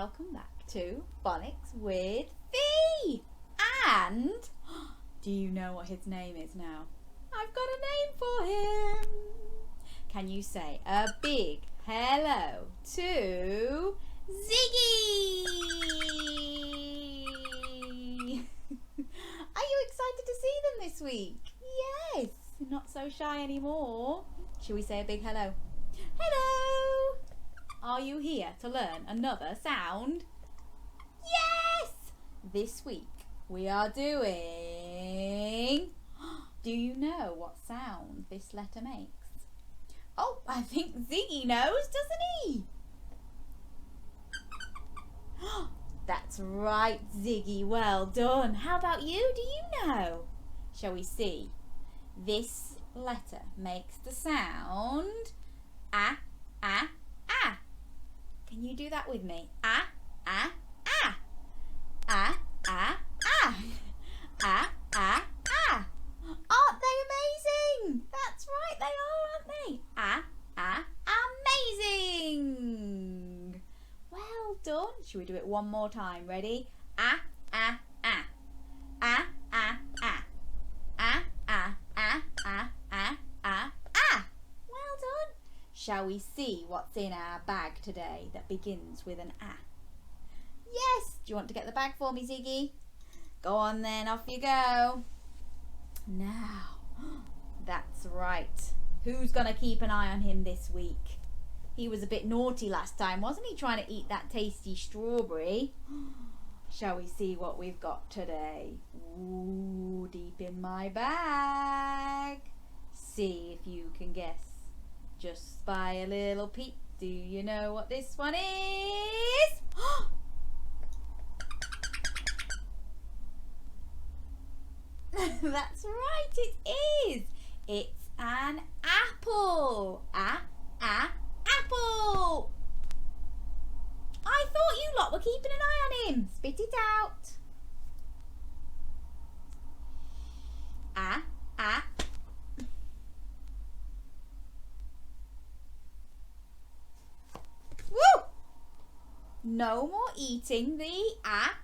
welcome back to Phonics with Fi. And do you know what his name is now? I've got a name for him. Can you say a big hello to Ziggy? Are you excited to see them this week? Yes, not so shy anymore. Shall we say a big hello? Hello! Are you here to learn another sound? Yes! This week we are doing... Do you know what sound this letter makes? Oh, I think Ziggy knows, doesn't he? That's right, Ziggy. Well done. How about you? Do you know? Shall we see? This letter makes the sound ah, ah, ah. Can you do that with me? Ah, ah, ah. Ah, ah, ah. Ah, ah, ah. Aren't they amazing? That's right, they are, aren't they? Ah, ah, amazing. Well done. Shall we do it one more time? Ready? Ah, ah, ah. Ah, ah, ah. Ah, ah, ah, ah, ah, ah, ah. Well done. Shall we see what's in our bag today that begins with an ah? Yes. Do you want to get the bag for me, Ziggy? Go on then, off you go. Now, that's right. Who's going to keep an eye on him this week? He was a bit naughty last time, wasn't he, trying to eat that tasty strawberry? Shall we see what we've got today? Ooh, deep in my bag. See if you can guess. Just by a little peek. Do you know what this one is? That's right, it is. It's an apple. Apple. I thought you lot were keeping an eye on him. Spit it out. Ah. Woo! No more eating the ah.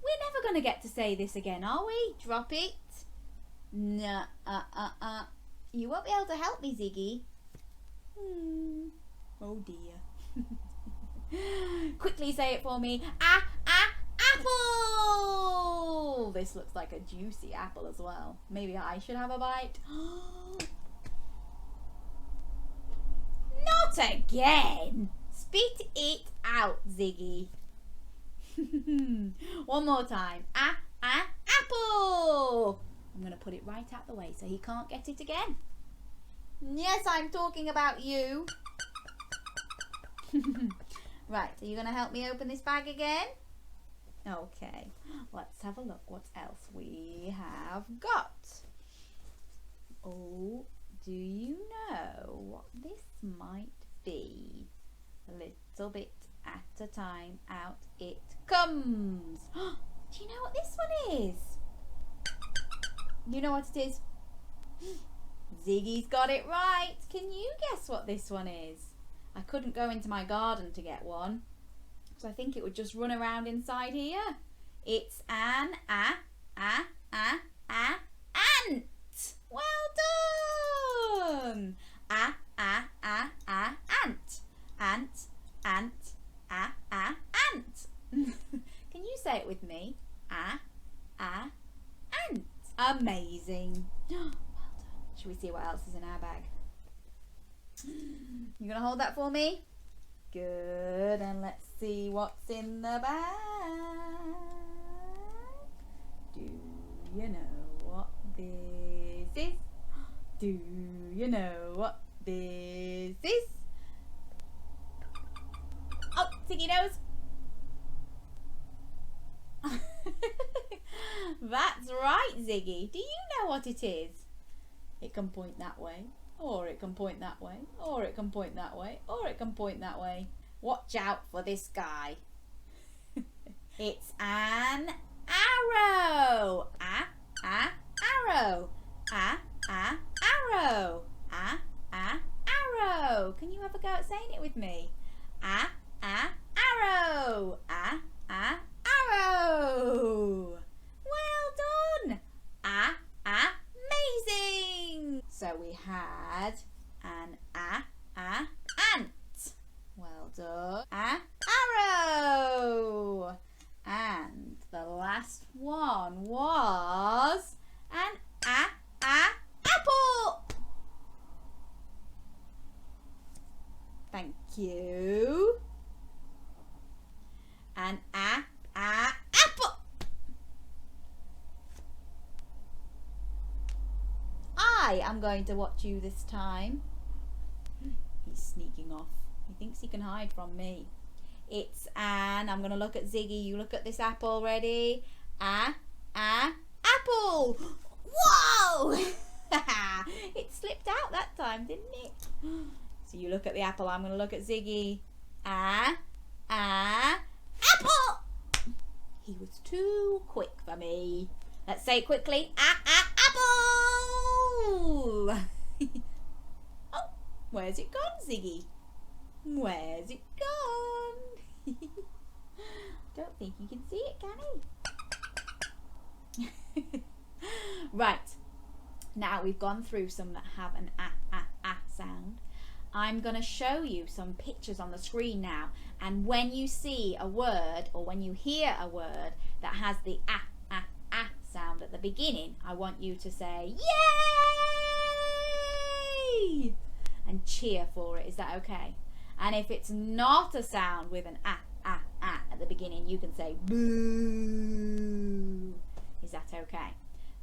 We're never going to get to say this again, are we? Drop it. No, You won't be able to help me, Ziggy. Oh dear. Quickly say it for me. Apple! This looks like a juicy apple as well. Maybe I should have a bite. Not again! Spit it out, Ziggy. One more time. Apple! I'm going to put it right out the way so he can't get it again. Yes, I'm talking about you. Right, are you going to help me open this bag again? Okay, let's have a look what else we have got. Oh, do you know what this might be? A little bit at a time, out it comes. Do you know what this one is? You know what it is? Ziggy's got it right. Can you guess what this one is? I couldn't go into my garden to get one, so I think it would just run around inside here. It's an ant. Well done. Ant. Ant. Can you say it with me? Ant. Amazing. Well done. Should we see what else is in our bag? You gonna hold that for me? Good. And let's see what's in the bag. Do you know what this is? Do you know what this is? Oh, Ziggy knows. That's right, Ziggy. Do you know what it is? It can point that way, or it can point that way, or it can point that way, or it can point that way. Watch out for this guy. It's an arrow. Arrow. Arrow. Arrow. Can you have a go at saying it with me? arrow. Arrow. Well done. Amazing. So we had an ant. Well done. Arrow. And the last one was an apple. Thank you. An apple. I am going to watch you this time. He's sneaking off. He thinks he can hide from me. It's an. I'm going to look at Ziggy. You look at this apple. Ready? Apple. Whoa! It slipped out that time, didn't it? So you look at the apple. I'm going to look at Ziggy. Apple. He was too quick for me. Let's say it quickly. Apple. Oh, where's it gone, Ziggy? Where's it gone? Don't think you can see it, can he? Right. Now we've gone through some that have an sound. I'm going to show you some pictures on the screen now, and when you see a word or when you hear a word that has the sound at the beginning, I want you to say yay and cheer for it. Is that okay? And if it's not a sound with an at the beginning, you can say boo. Is that okay?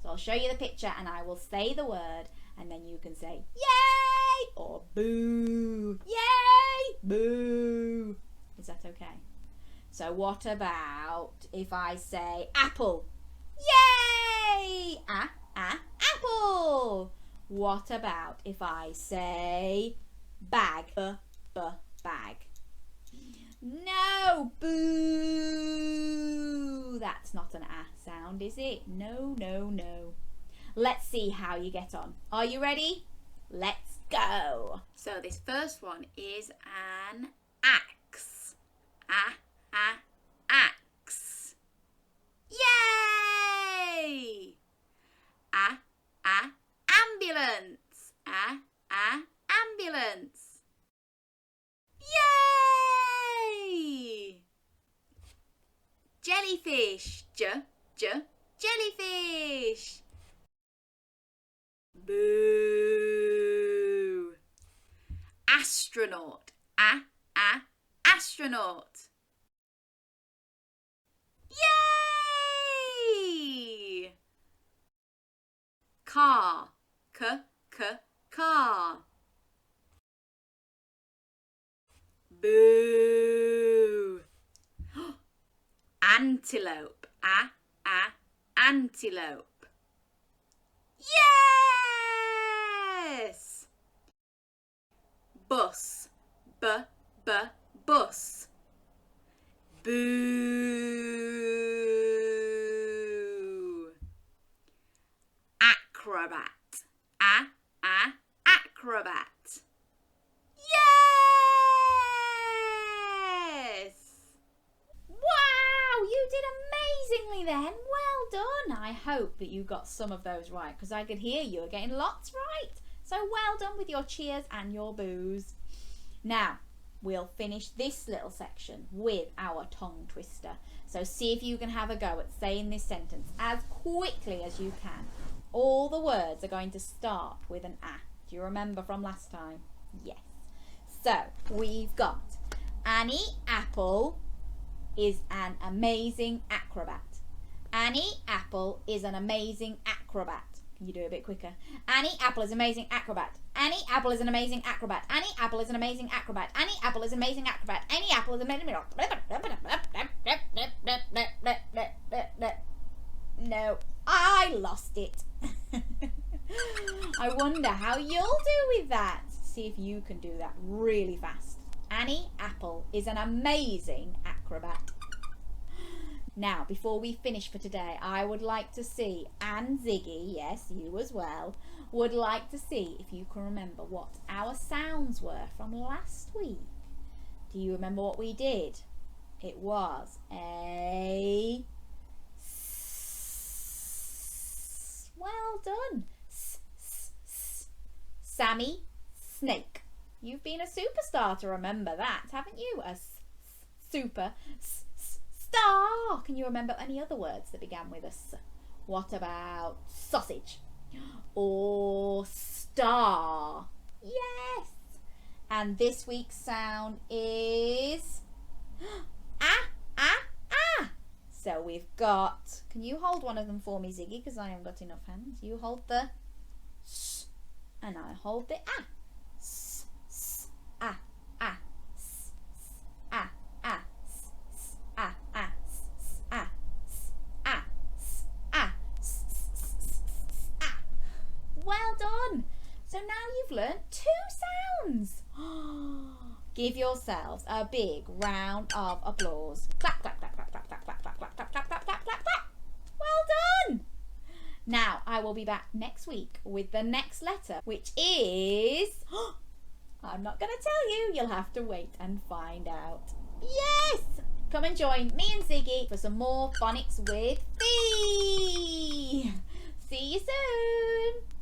So I'll show you the picture and I will say the word and then you can say yay or boo. Yay, boo. Is that okay? So what about if I say apple? Yay! Apple. What about if I say bag? Bag. No, boo. That's not an sound, is it? No. Let's see how you get on. Are you ready? Let's go. So this first one is an axe. Axe. Yay! Ambulance. Ambulance. Yay! Jellyfish. Jellyfish. Boo. Astronaut. Astronaut. Yay! Car. Car. Boo. Antelope. Antelope. Yes! Bus. Bus. Boo. Acrobat. Acrobat. Yes! Wow, you did amazingly then. Well done. I hope that you got some of those right because I could hear you were getting lots right. So well done with your cheers and your boos. Now, we'll finish this little section with our tongue twister. So see if you can have a go at saying this sentence as quickly as you can. All the words are going to start with an a. Do you remember from last time? Yes. So we've got Annie Apple is an amazing acrobat. Annie Apple is an amazing acrobat. Can you do it a bit quicker? Annie Apple is an amazing acrobat. Annie Apple is an amazing acrobat. Annie Apple is an amazing acrobat. Annie Apple is an amazing acrobat. Annie Apple is an amazing No, I lost it. I wonder how you'll do with that. See if you can do that really fast. Annie Apple is an amazing acrobat. Now, before we finish for today, I would like to see, and Ziggy, yes, you as well, would like to see if you can remember what our sounds were from last week. Do you remember what we did? It was a... Well done. Sammy Snake. You've been a superstar to remember that, haven't you? A super star. Can you remember any other words that began with a s? What about sausage? Or star? Yes. And this week's sound is ah, ah, ah. So we've got, can you hold one of them for me, Ziggy? Because I haven't got enough hands. You hold the s and I hold the ah. S, s, ah, ah, s, s, ah, ah, s, s, ah, ah, s, ah, s, ah, s, ah, s, s, s, s, ah. Well done. So now you've learned 2 sounds. Give yourselves a big round of applause. Clap, clap, clap, clap, clap, clap, clap, clap, clap, clap, clap, clap, clap, clap, clap. Well done. Now I will be back next week with the next letter, which is... I'm not going to tell you. You'll have to wait and find out. Yes! Come and join me and Ziggy for some more phonics with Fi. See you soon.